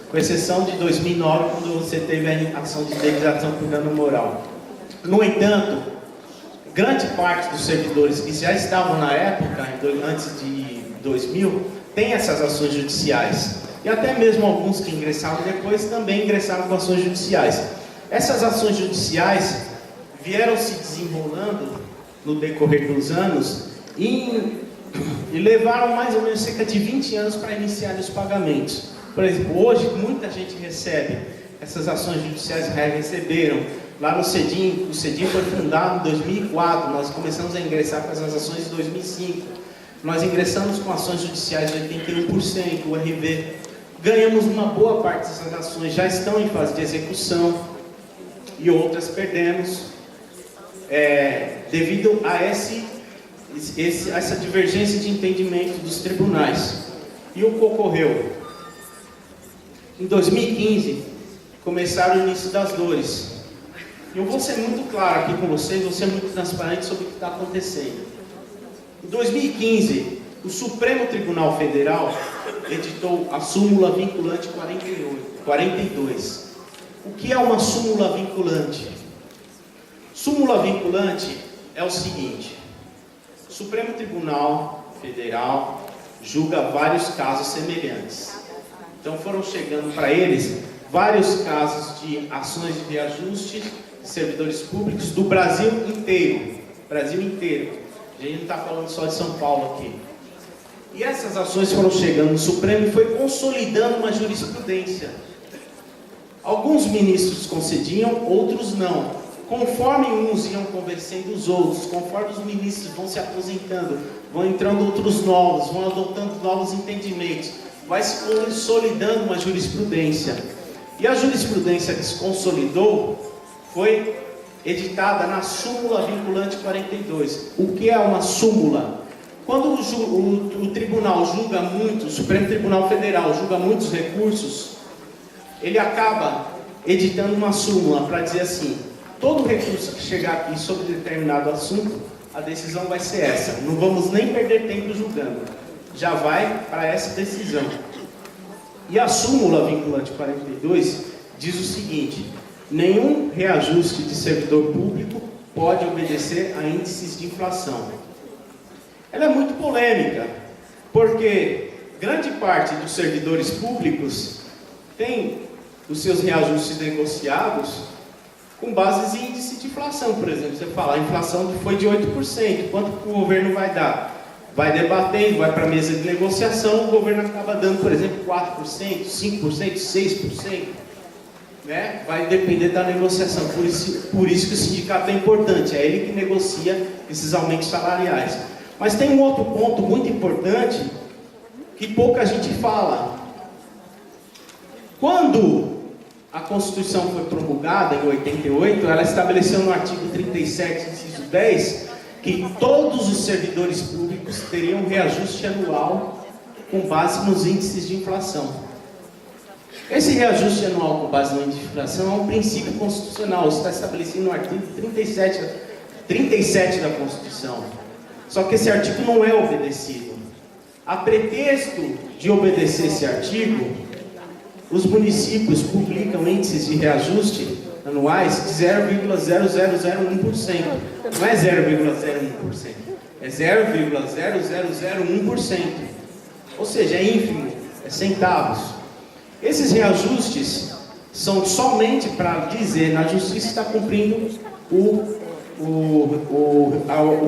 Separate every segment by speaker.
Speaker 1: com exceção de 2009, quando você teve a ação de indenização por dano moral. No entanto, grande parte dos servidores que já estavam na época, antes de 2000, tem essas ações judiciais. E até mesmo alguns que ingressaram depois também ingressaram com ações judiciais. Essas ações judiciais vieram se desenrolando no decorrer dos anos e levaram mais ou menos cerca de 20 anos para iniciar os pagamentos. Por exemplo, hoje muita gente recebe essas ações judiciais, receberam. Lá no CEDIM, o CEDIM foi fundado em 2004, nós começamos a ingressar com essas ações em 2005. Nós ingressamos com ações judiciais de 81%, o RV. Ganhamos uma boa parte dessas ações, já estão em fase de execução e outras perdemos devido a essa divergência de entendimento dos tribunais. E o que ocorreu? Em 2015, começaram o início das dores. E eu vou ser muito claro aqui com vocês, vou ser muito transparente sobre o que está acontecendo. Em 2015, o Supremo Tribunal Federal editou a súmula vinculante 42. O que é uma súmula vinculante? Súmula vinculante é o seguinte: o Supremo Tribunal Federal julga vários casos semelhantes. Então foram chegando para eles vários casos de ações de reajuste de servidores públicos do Brasil inteiro. Brasil inteiro. A gente não está falando só de São Paulo aqui. E essas ações foram chegando no Supremo e foi consolidando uma jurisprudência. Alguns ministros concediam, outros não. Conforme uns iam convencendo os outros, conforme os ministros vão se aposentando, vão entrando outros novos, vão adotando novos entendimentos, vai se consolidando uma jurisprudência. E a jurisprudência que se consolidou foi editada na súmula vinculante 42. O que é uma súmula? Quando o tribunal julga muito, o Supremo Tribunal Federal julga muitos recursos, ele acaba editando uma súmula para dizer assim: todo recurso que chegar aqui sobre determinado assunto, a decisão vai ser essa. Não vamos nem perder tempo julgando. Já vai para essa decisão. E a súmula vinculante 42 diz o seguinte: nenhum reajuste de servidor público pode obedecer a índices de inflação. Ela é muito polêmica, porque grande parte dos servidores públicos tem os seus reajustes negociados com bases em índice de inflação. Por exemplo, você fala, a inflação foi de 8%, quanto que o governo vai dar? Vai debatendo, vai para a mesa de negociação, o governo acaba dando, por exemplo, 4%, 5%, 6%. Né? Vai depender da negociação, por isso que o sindicato é importante, é ele que negocia esses aumentos salariais. Mas tem um outro ponto muito importante, que pouca gente fala. Quando a Constituição foi promulgada, em 88, ela estabeleceu no artigo 37, inciso 10, que todos os servidores públicos teriam reajuste anual com base nos índices de inflação. Esse reajuste anual com base no índice de inflação é um princípio constitucional, está estabelecido no artigo 37 da Constituição. Só que esse artigo não é obedecido. A pretexto de obedecer esse artigo, os municípios publicam índices de reajuste anuais de 0,0001%. Não é 0,01%, é 0,0001%. Ou seja, é ínfimo, é centavos. Esses reajustes são somente para dizer na justiça está cumprindo o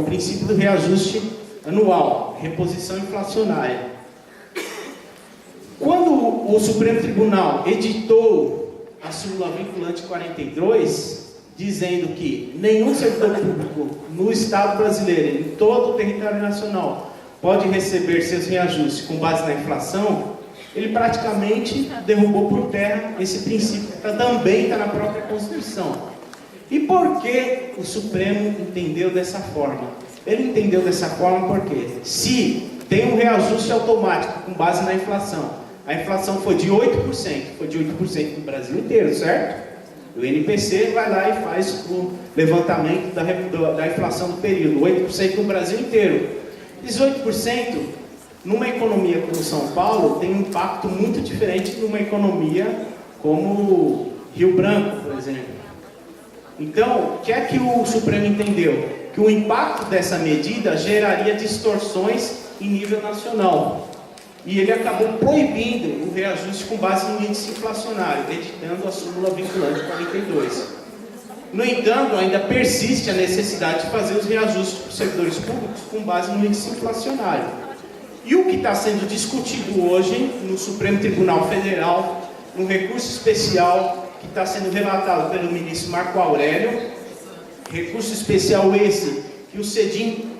Speaker 1: princípio do reajuste anual, reposição inflacionária. Quando o Supremo Tribunal editou a súmula vinculante 42, dizendo que nenhum servidor público no Estado brasileiro, em todo o território nacional, pode receber seus reajustes com base na inflação, ele praticamente derrubou por terra esse princípio que também está na própria Constituição. E por que o Supremo entendeu dessa forma? Ele entendeu dessa forma porque se tem um reajuste automático com base na inflação, a inflação foi de 8%, no Brasil inteiro, certo? O INPC vai lá e faz o levantamento da inflação do período, 8% no Brasil inteiro. 18% numa economia como São Paulo, tem um impacto muito diferente de uma economia como Rio Branco, por exemplo. Então, o que é que o Supremo entendeu? Que o impacto dessa medida geraria distorções em nível nacional. E ele acabou proibindo o reajuste com base no índice inflacionário, editando a súmula vinculante 42. No entanto, ainda persiste a necessidade de fazer os reajustes para os servidores públicos com base no índice inflacionário. E o que está sendo discutido hoje no Supremo Tribunal Federal, no recurso especial que está sendo relatado pelo ministro Marco Aurélio, recurso especial esse que o CEDIM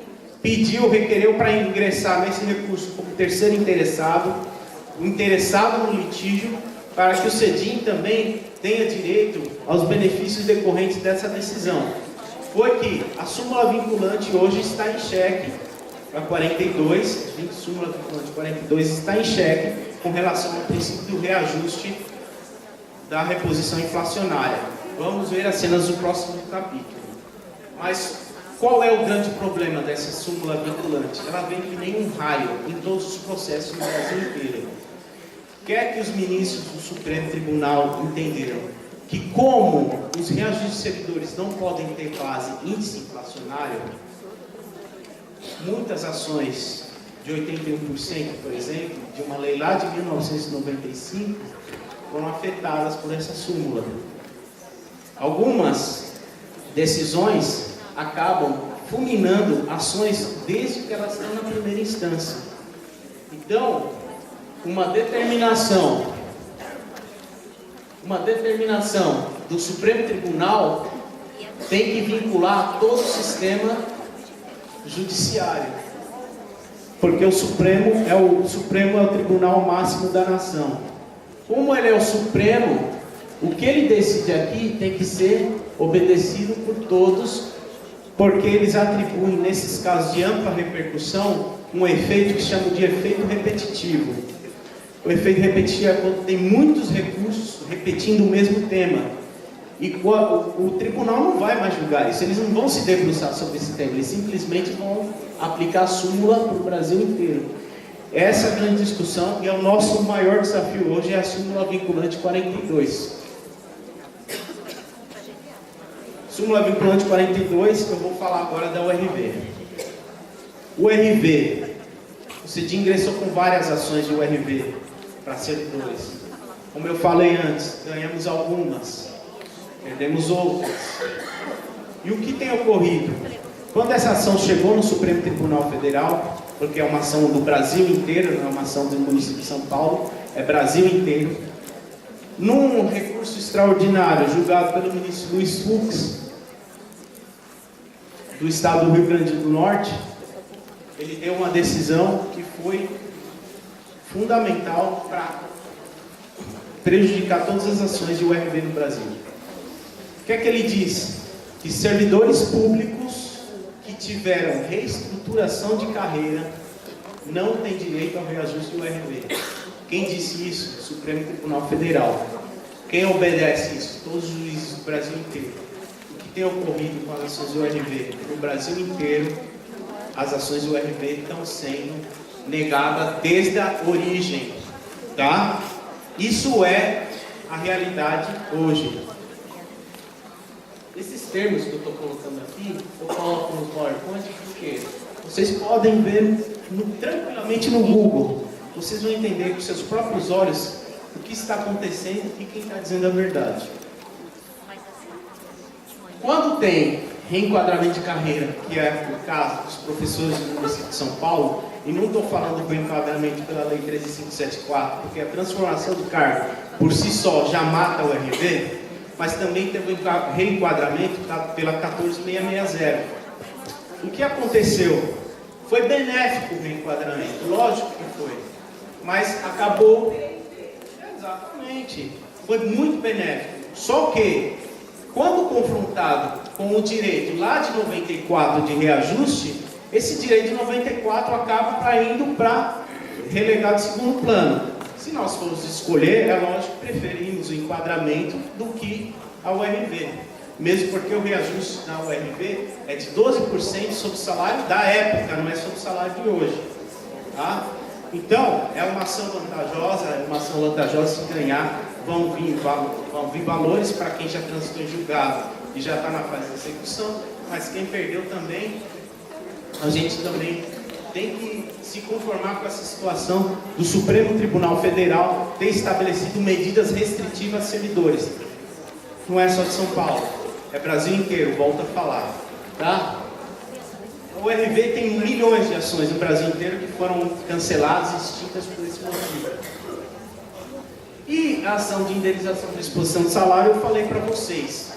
Speaker 1: requereu para ingressar nesse recurso como terceiro interessado, o interessado no litígio, para que o CEDIM também tenha direito aos benefícios decorrentes dessa decisão. Foi que a súmula vinculante hoje está em xeque, a 42, a súmula vinculante 42 está em xeque com relação ao princípio do reajuste da reposição inflacionária. Vamos ver as cenas do próximo capítulo. Mas qual é o grande problema dessa súmula vinculante? Ela vem que nem um raio em todos os processos no Brasil inteiro. O que é que os ministros do Supremo Tribunal entenderam? Que como os reajustes de servidores não podem ter base índice inflacionário, muitas ações de 81%, por exemplo, de uma lei lá de 1995, foram afetadas por essa súmula. Algumas decisões acabam fulminando ações desde que elas estão na primeira instância. Então, uma determinação do Supremo Tribunal tem que vincular todo o sistema judiciário, porque o Supremo é o tribunal máximo da nação. Como ele é o Supremo, o que ele decide aqui tem que ser obedecido por todos, porque eles atribuem, nesses casos de ampla repercussão, um efeito que chamam de efeito repetitivo. O efeito repetitivo é quando tem muitos recursos repetindo o mesmo tema. E o tribunal não vai mais julgar isso, eles não vão se debruçar sobre esse tema, eles simplesmente vão aplicar a súmula para o Brasil inteiro. Essa é a grande discussão e é o nosso maior desafio hoje, é a súmula vinculante 42. Súmula vinculante 42, eu vou falar agora da URV. O URV, o CEDIM ingressou com várias ações de URV para servidores. Como eu falei antes, ganhamos algumas, perdemos outras. E o que tem ocorrido? Quando essa ação chegou no Supremo Tribunal Federal, porque é uma ação do Brasil inteiro, não é uma ação do município de São Paulo, é Brasil inteiro, num recurso extraordinário julgado pelo ministro Luiz Fux, do estado do Rio Grande do Norte, ele deu uma decisão que foi fundamental para prejudicar todas as ações de URV no Brasil. O que é que ele diz? Que servidores públicos que tiveram reestruturação de carreira não têm direito ao reajuste do URV. Quem disse isso? O Supremo Tribunal Federal. Quem obedece isso? Todos os juízes do Brasil inteiro. O que tem ocorrido com as ações do URV? No Brasil inteiro, as ações do URV estão sendo negadas desde a origem, tá? Isso é a realidade hoje. Esses termos que eu estou colocando aqui, eu coloco no PowerPoint porque vocês podem ver tranquilamente no Google. Vocês vão entender com seus próprios olhos o que está acontecendo e quem está dizendo a verdade. Quando tem reenquadramento de carreira, que é o caso dos professores do município de São Paulo, e não estou falando do enquadramento pela Lei 13574, porque a transformação do cargo por si só já mata o RV, mas também teve um reenquadramento pela 14660. O que aconteceu? Foi benéfico o reenquadramento, lógico que foi, mas acabou, exatamente, foi muito benéfico. Só que, quando confrontado com o direito lá de 94 de reajuste, esse direito de 94 acaba indo para relegado de segundo plano. Se nós formos escolher, é lógico que preferimos o enquadramento do que a URV. Mesmo porque o reajuste na URV é de 12% sobre o salário da época, não é sobre o salário de hoje. Tá? Então, é uma ação vantajosa, se ganhar, vão vir valores para quem já transitou em julgado e já está na fase de execução, mas quem perdeu também, a gente também tem que se conformar com essa situação do Supremo Tribunal Federal ter estabelecido medidas restritivas a servidores. Não é só de São Paulo, é Brasil inteiro, volto a falar, tá? O RV tem milhões de ações no Brasil inteiro que foram canceladas e extintas por esse motivo. E a ação de indenização de exposição de salário, eu falei para vocês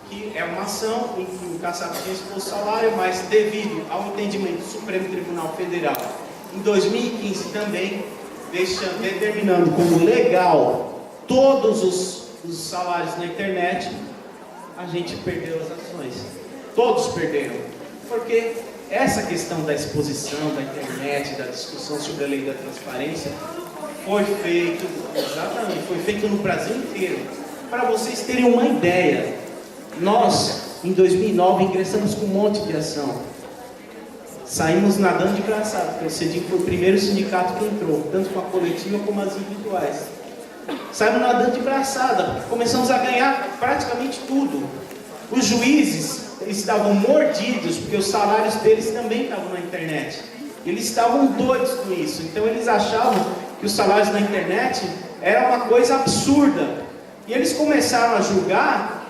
Speaker 1: que é uma ação em que o caçado tinha exposto salário, mas devido ao entendimento do Supremo Tribunal Federal, em 2015 também, determinando como legal todos os salários na internet, a gente perdeu as ações. Todos perderam. Porque essa questão da exposição da internet, da discussão sobre a lei da transparência, foi feito no Brasil inteiro. Para vocês terem uma ideia, nós, em 2009, ingressamos com um monte de ação. Saímos nadando de braçada, porque o CEDIM foi o primeiro sindicato que entrou, tanto com a coletiva como as individuais. Saímos nadando de braçada, começamos a ganhar praticamente tudo. Os juízes estavam mordidos, porque os salários deles também estavam na internet. Eles estavam doidos com isso, então eles achavam que os salários na internet era uma coisa absurda. E eles começaram a julgar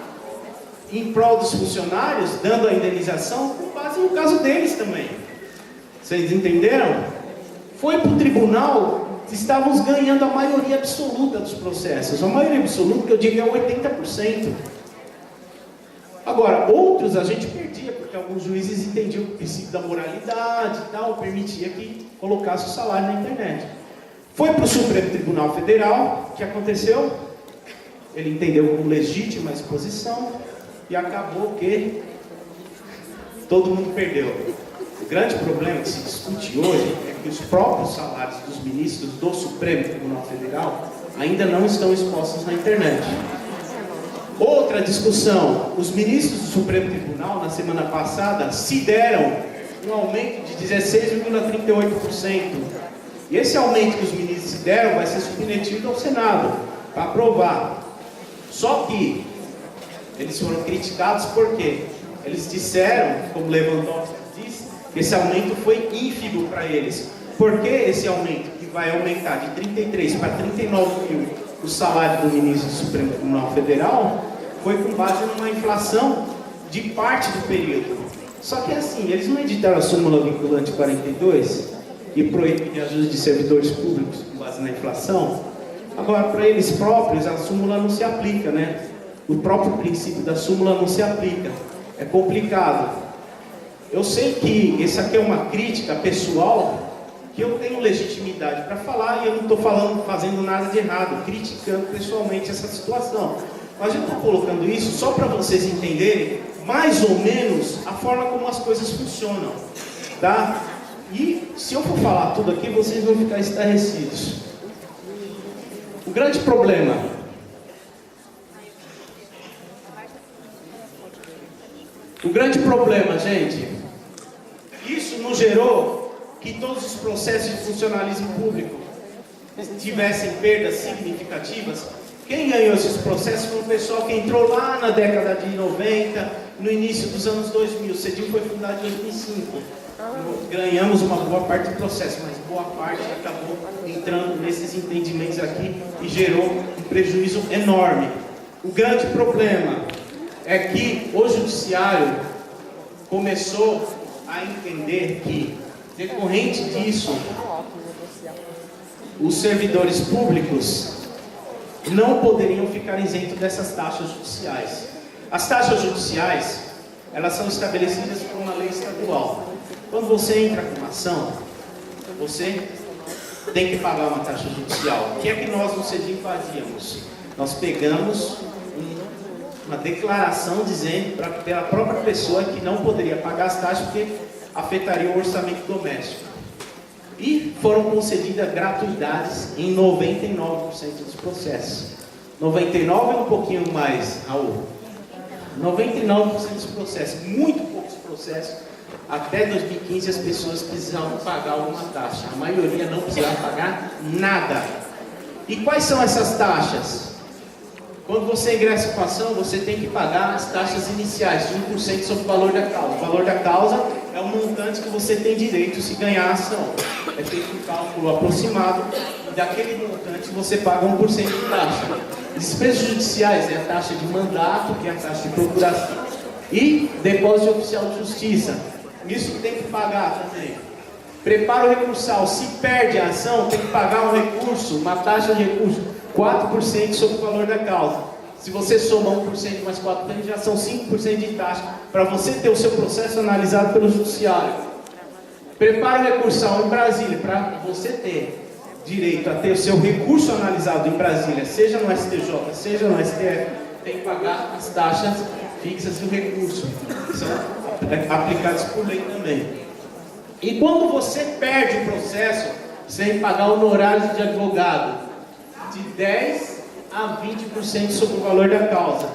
Speaker 1: em prol dos funcionários, dando a indenização com base no caso deles também. Vocês entenderam? Foi para o tribunal, estávamos ganhando a maioria absoluta dos processos. A maioria absoluta, que eu digo, é 80%. Agora, outros a gente perdia, porque alguns juízes entendiam o princípio da moralidade e tal, permitia que colocasse o salário na internet. Foi para o Supremo Tribunal Federal, o que aconteceu? Ele entendeu como legítima a exposição e acabou que todo mundo perdeu. O grande problema que se discute hoje é que os próprios salários dos ministros do Supremo Tribunal Federal ainda não estão expostos na internet. Outra discussão, os ministros do Supremo Tribunal, na semana passada, se deram um aumento de 16,38%. E esse aumento que os ministros se deram vai ser submetido ao Senado, para aprovar. Só que eles foram criticados porque eles disseram, como Lewandowski disse, que esse aumento foi ínfimo para eles. Porque esse aumento, que vai aumentar de 33 para 39 mil o salário do ministro do Supremo Tribunal Federal, foi com base numa inflação de parte do período. Só que assim, eles não editaram a súmula vinculante 42, que proíbe de ajuste de servidores públicos com base na inflação. Agora, para eles próprios, a súmula não se aplica, né? O próprio princípio da súmula não se aplica. É complicado. Eu sei que essa aqui é uma crítica pessoal, que eu tenho legitimidade para falar, e eu não estou fazendo nada de errado, criticando pessoalmente essa situação. Mas eu estou colocando isso só para vocês entenderem mais ou menos a forma como as coisas funcionam, tá? E se eu for falar tudo aqui, vocês vão ficar estarrecidos. O grande problema gente, isso não gerou que todos os processos de funcionalismo público tivessem perdas significativas. Quem ganhou esses processos foi o pessoal que entrou lá na década de 90, no início dos anos 2000. O CEDIM foi fundado em 2005. Ganhamos uma boa parte do processo, mas boa parte acabou entrando nesses entendimentos aqui e gerou um prejuízo enorme. O grande problema é que o judiciário começou a entender que, decorrente disso, os servidores públicos não poderiam ficar isentos dessas taxas judiciais. As taxas judiciais, elas são estabelecidas por uma lei estadual. Quando você entra com uma ação, você tem que pagar uma taxa judicial. O que é que nós no CEDIM fazíamos? Nós pegamos uma declaração dizendo pela própria pessoa que não poderia pagar as taxas porque afetaria o orçamento doméstico. E foram concedidas gratuidades em 99% dos processos. 99% é um pouquinho mais, Raul. 99% dos processos, muito poucos processos Até 2015 as pessoas precisavam pagar alguma taxa. A maioria não precisava pagar nada. E quais são essas taxas? Quando você ingressa com a ação, você tem que pagar as taxas iniciais, de 1% sobre o valor da causa. O valor da causa é o montante que você tem direito se ganhar a ação. É feito um cálculo aproximado, e daquele montante você paga 1% de taxa. Despesas judiciais é a taxa de mandato, que é a taxa de procuração, e depósito oficial de justiça. Isso tem que pagar também. Preparo recursal, se perde a ação, tem que pagar um recurso, uma taxa de recurso, 4% sobre o valor da causa. Se você soma 1% mais 4%, já são 5% de taxa, para você ter o seu processo analisado pelo judiciário. Preparo recursal em Brasília, para você ter direito a ter o seu recurso analisado em Brasília, seja no STJ, seja no STF, tem que pagar as taxas fixas do recurso, que são aplicadas por lei também. E quando você perde o processo, você tem que pagar honorários de advogado de 10 a 20% sobre o valor da causa.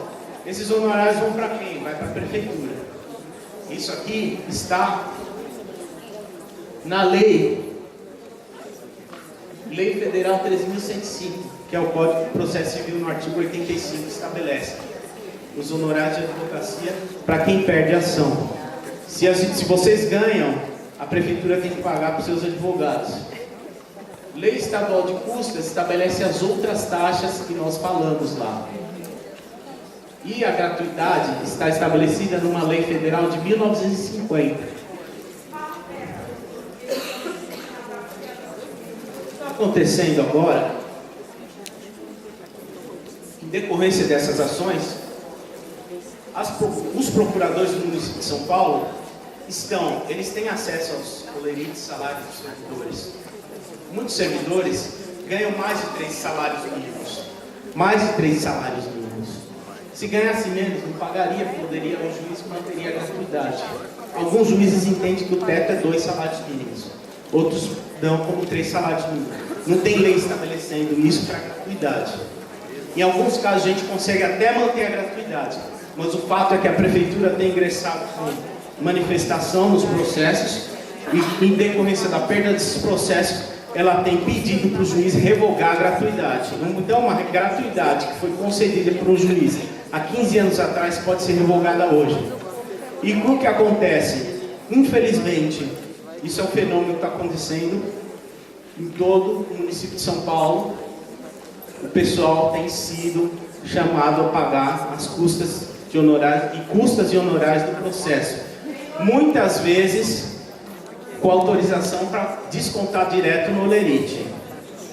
Speaker 1: Esses honorários vão para quem? Vai para a prefeitura. Isso aqui está na Lei Federal 13.105, que é o Código de Processo Civil, no artigo 85, estabelece os honorários de advocacia para quem perde a ação. Se vocês ganham, a prefeitura tem que pagar para os seus advogados. Lei estadual de custas estabelece as outras taxas que nós falamos lá. E a gratuidade está estabelecida numa lei federal de 1950. O que está acontecendo agora, em decorrência dessas ações, os procuradores do município de São Paulo eles têm acesso aos colerites salários dos servidores. Muitos servidores ganham mais de 3 salários mínimos. Mais de 3 salários mínimos. Se ganhasse menos, não pagaria, poderia, o juiz manteria a gratuidade. Alguns juízes entendem que o teto é 2 salários mínimos. Outros dão como 3 salários mínimos. Não tem lei estabelecendo isso para gratuidade. Em alguns casos a gente consegue até manter a gratuidade. Mas o fato é que a prefeitura tem ingressado com manifestação nos processos e, em decorrência da perda desses processos, ela tem pedido para o juiz revogar a gratuidade. Então, uma gratuidade que foi concedida por um juiz há 15 anos atrás pode ser revogada hoje. E o que acontece? Infelizmente, isso é um fenômeno que está acontecendo em todo o município de São Paulo. O pessoal tem sido chamado a pagar as custas de honorários e honorários do processo. Muitas vezes com autorização para descontar direto no holerite,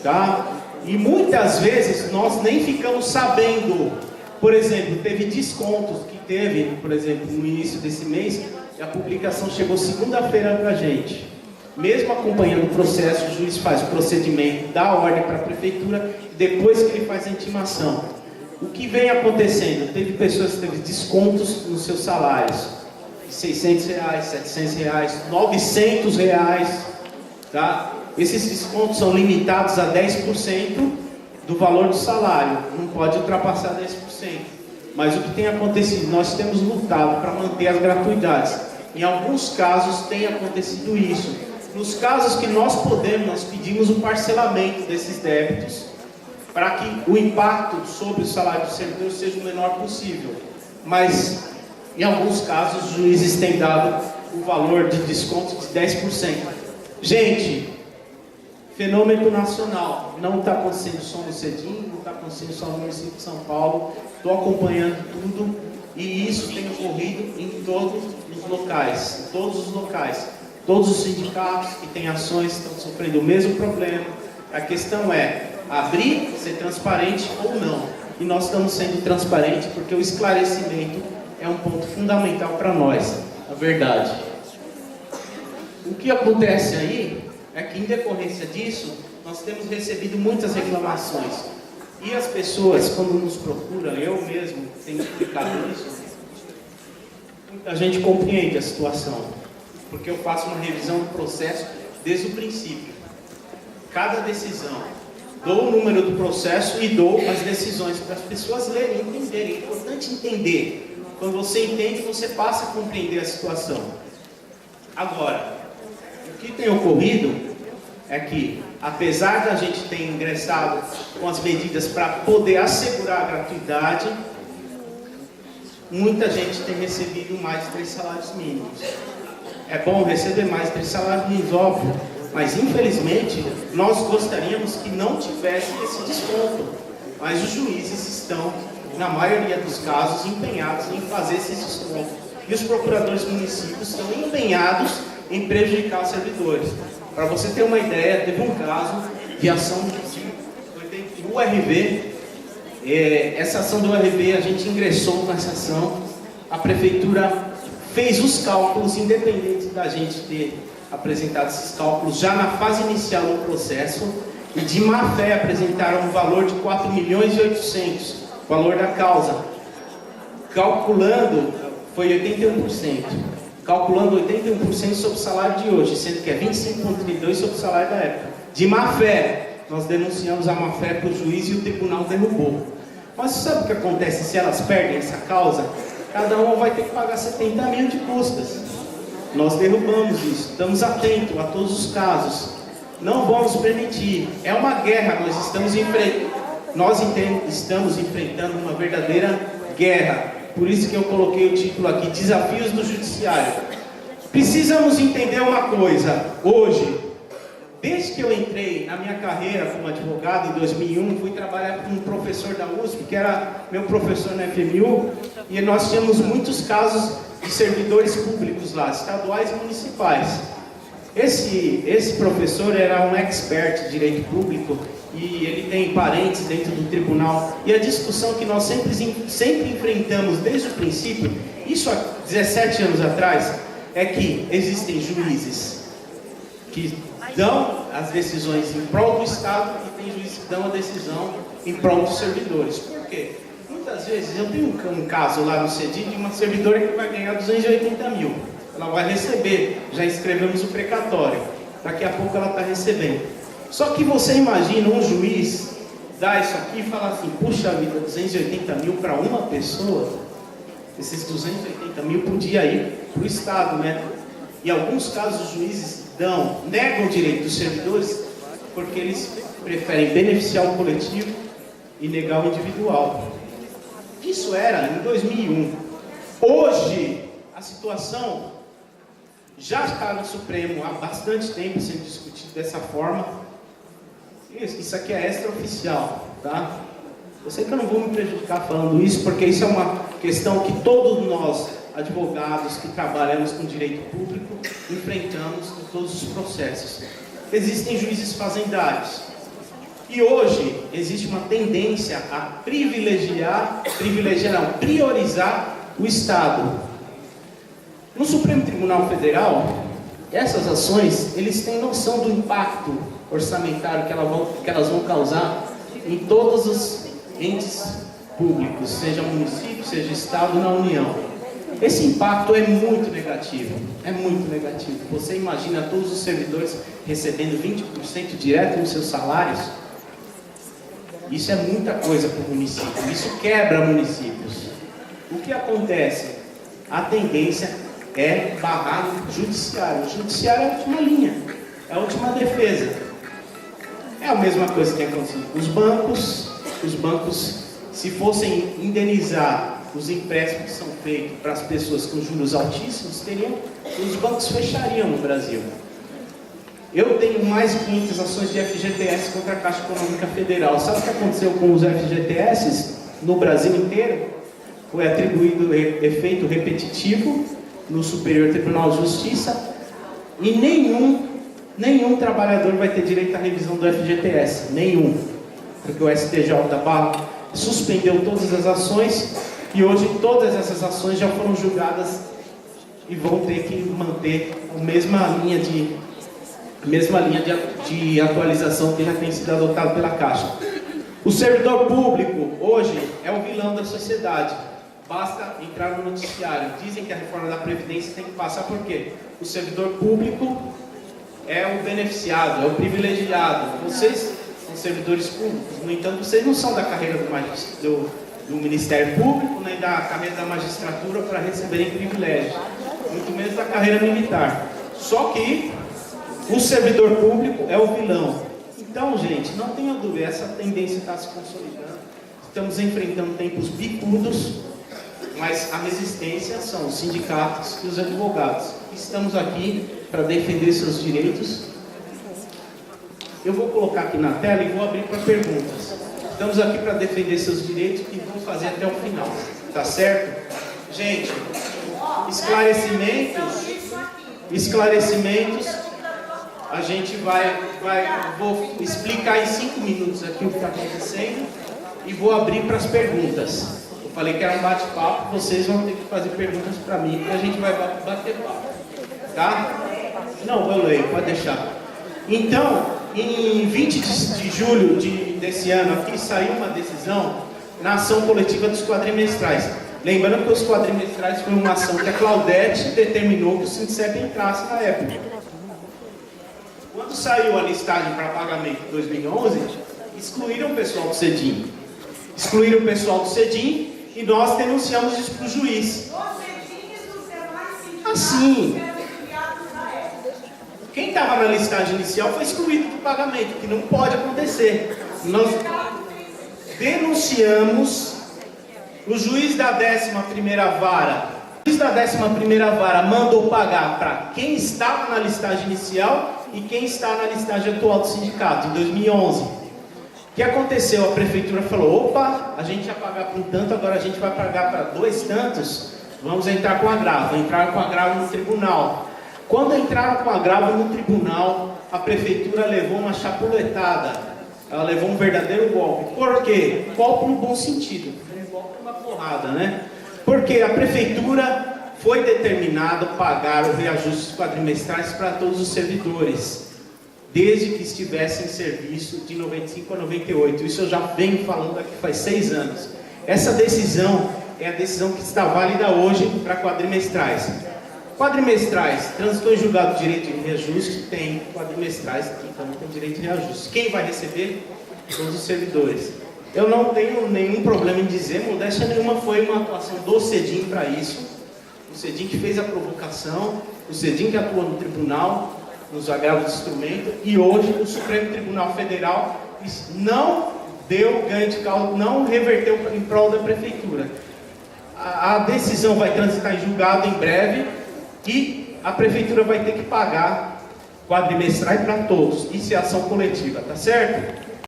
Speaker 1: tá? E muitas vezes nós nem ficamos sabendo. Por exemplo, teve descontos que teve, por exemplo, no início desse mês, e a publicação chegou segunda-feira para a gente. Mesmo acompanhando o processo, o juiz faz o procedimento, dá a ordem para a prefeitura, depois que ele faz a intimação. O que vem acontecendo? Teve pessoas que teve descontos nos seus salários. R$600, R$700, R$900, tá? Esses descontos são limitados a 10% do valor do salário, não pode ultrapassar 10%. Mas o que tem acontecido? Nós temos lutado para manter as gratuidades. Em alguns casos tem acontecido isso. Nos casos que nós podemos, nós pedimos o parcelamento desses débitos para que o impacto sobre o salário do servidor seja o menor possível. Mas em alguns casos, os juízes têm dado o valor de desconto de 10%. Gente, fenômeno nacional. Não está acontecendo só no CEDIM, não está acontecendo só no município de São Paulo. Estou acompanhando tudo e isso tem ocorrido em todos os locais. Em todos os locais. Todos os sindicatos que têm ações estão sofrendo o mesmo problema. A questão é abrir, ser transparente ou não. E nós estamos sendo transparentes porque o esclarecimento é um ponto fundamental para nós, na verdade. O que acontece aí é que, em decorrência disso, nós temos recebido muitas reclamações. E as pessoas, quando nos procuram, eu mesmo tenho explicado isso, muita gente compreende a situação, porque eu faço uma revisão do processo desde o princípio. Cada decisão, dou o número do processo e dou as decisões para as pessoas lerem e entenderem. É importante entender. Quando você entende, você passa a compreender a situação. Agora, o que tem ocorrido é que, apesar da gente ter ingressado com as medidas para poder assegurar a gratuidade, muita gente tem recebido mais de 3 salários mínimos. É bom receber mais de 3 salários mínimos, óbvio, mas infelizmente nós gostaríamos que não tivesse esse desconto. Mas os juízes estão, na maioria dos casos, empenhados em fazer esse desconto. E os procuradores municípios estão empenhados em prejudicar os servidores. Para você ter uma ideia, teve um caso de ação do URV. Essa ação do URV, a gente ingressou nessa ação, a prefeitura fez os cálculos, independente da gente ter apresentado esses cálculos já na fase inicial do processo, e de má fé apresentaram um valor de 4.800.000, o valor da causa. Calculando, foi 81%. Calculando 81% sobre o salário de hoje, sendo que é 25,32% sobre o salário da época. De má fé, nós denunciamos a má fé para o juiz e o tribunal derrubou. Mas sabe o que acontece se elas perdem essa causa? Cada uma vai ter que pagar 70 mil de custas. Nós derrubamos isso, estamos atentos a todos os casos. Não vamos permitir. É uma guerra, nós estamos enfrentando uma verdadeira guerra. Por isso que eu coloquei o título aqui, Desafios do Judiciário. Precisamos entender uma coisa. Hoje, desde que eu entrei na minha carreira como advogado em 2001, fui trabalhar com um professor da USP, que era meu professor na FMU, e nós tínhamos muitos casos de servidores públicos lá, estaduais e municipais. Esse professor era um expert em direito público, e ele tem parentes dentro do tribunal, e a discussão que nós sempre enfrentamos desde o princípio, isso há 17 anos atrás, é que existem juízes que dão as decisões em prol do Estado e tem juízes que dão a decisão em prol dos servidores. Por quê? Muitas vezes, eu tenho um caso lá no CEDI de uma servidora que vai ganhar 280 mil. Ela vai receber, já escrevemos o precatório, daqui a pouco ela está recebendo. Só que você imagina um juiz dar isso aqui e falar assim, puxa vida, 280 mil para uma pessoa, esses 280 mil podia ir para o Estado, né? Em alguns casos os juízes negam o direito dos servidores porque eles preferem beneficiar o coletivo e negar o individual. Isso era em 2001. Hoje, a situação já está no Supremo há bastante tempo sendo discutido dessa forma. Isso aqui é extraoficial, tá? Eu sei que eu não vou me prejudicar falando isso, porque isso é uma questão que todos nós, advogados que trabalhamos com direito público, enfrentamos em todos os processos. Existem juízes fazendários. E hoje existe uma tendência a priorizar o Estado. No Supremo Tribunal Federal, essas ações, eles têm noção do impacto orçamentário que elas vão causar em todos os entes públicos, seja município, seja Estado, na União. Esse impacto é muito negativo, Você imagina todos os servidores recebendo 20% direto nos seus salários? Isso é muita coisa para o município, isso quebra municípios. O que acontece? A tendência é barrar o judiciário. O judiciário é a última linha, é a última defesa. É a mesma coisa que tem acontecido com os bancos. Os bancos, se fossem indenizar os empréstimos que são feitos para as pessoas com juros altíssimos, os bancos fechariam no Brasil. Eu tenho mais de 500 ações de FGTS contra a Caixa Econômica Federal. Sabe o que aconteceu com os FGTS no Brasil inteiro? Foi atribuído efeito repetitivo no Superior Tribunal de Justiça e nenhum trabalhador vai ter direito à revisão do FGTS. Nenhum. Porque o STJ da Barra suspendeu todas as ações e hoje todas essas ações já foram julgadas e vão ter que manter a mesma linha de atualização que já tem sido adotada pela Caixa. O servidor público hoje é o vilão da sociedade. Basta entrar no noticiário. Dizem que a reforma da Previdência tem que passar por quê? O servidor público é o beneficiado, é o privilegiado. Vocês são servidores públicos, no entanto, vocês não são da carreira do Ministério Público, nem da carreira da magistratura para receberem privilégios, muito menos da carreira militar. Só que o servidor público é o vilão. Então, gente, não tenha dúvida, essa tendência está se consolidando. Estamos enfrentando tempos bicudos, mas a resistência são os sindicatos e os advogados. Estamos aqui para defender seus direitos. Eu vou colocar aqui na tela e vou abrir para perguntas. Estamos aqui para defender seus direitos e vou fazer até o final. Tá certo? Gente, esclarecimentos, a gente vou explicar em 5 minutos aqui o que está acontecendo e vou abrir para as perguntas. Eu falei que era um bate-papo, vocês vão ter que fazer perguntas para mim e a gente vai bater papo. Tá? Não, vou ler, pode deixar. Então, em 20 de julho desse ano aqui, saiu uma decisão na ação coletiva dos quadrimestrais. Lembrando que os quadrimestrais foi uma ação que a Claudete determinou que o Sindicep entrasse na época. Quando saiu a listagem para pagamento em 2011, excluíram o pessoal do CEDIM. Excluíram o pessoal do CEDIM e nós denunciamos isso para o juiz. Assim, quem estava na listagem inicial foi excluído do pagamento, que não pode acontecer. Nós denunciamos. O juiz da 11ª vara, mandou pagar para quem estava na listagem inicial e quem está na listagem atual do sindicato, em 2011. O que aconteceu? A prefeitura falou, opa, a gente ia pagar por um tanto, agora a gente vai pagar para 2 tantos, vamos entrar com agravo. Entraram com agravo no tribunal. Quando entraram com agravo no tribunal, a prefeitura levou uma chapuletada, ela levou um verdadeiro golpe. Por quê? Golpe no bom sentido. Uma porrada, né? Porque a prefeitura foi determinado pagar o reajuste quadrimestrais para todos os servidores, desde que estivessem em serviço de 95 a 98. Isso eu já venho falando aqui faz 6 anos. Essa decisão é a decisão que está válida hoje para quadrimestrais. Quadrimestrais, transitou em julgado direito de reajuste, tem quadrimestrais que também tem direito de reajuste. Quem vai receber? Todos os servidores. Eu não tenho nenhum problema em dizer, modéstia nenhuma, foi uma atuação do CEDIM para isso. O CEDIM que fez a provocação, o CEDIM que atua no tribunal, nos agravos de instrumento, e hoje o Supremo Tribunal Federal não deu ganho de causa, não reverteu em prol da prefeitura. A decisão vai transitar em julgado em breve e a prefeitura vai ter que pagar quadrimestrais para todos. Isso é ação coletiva, tá certo?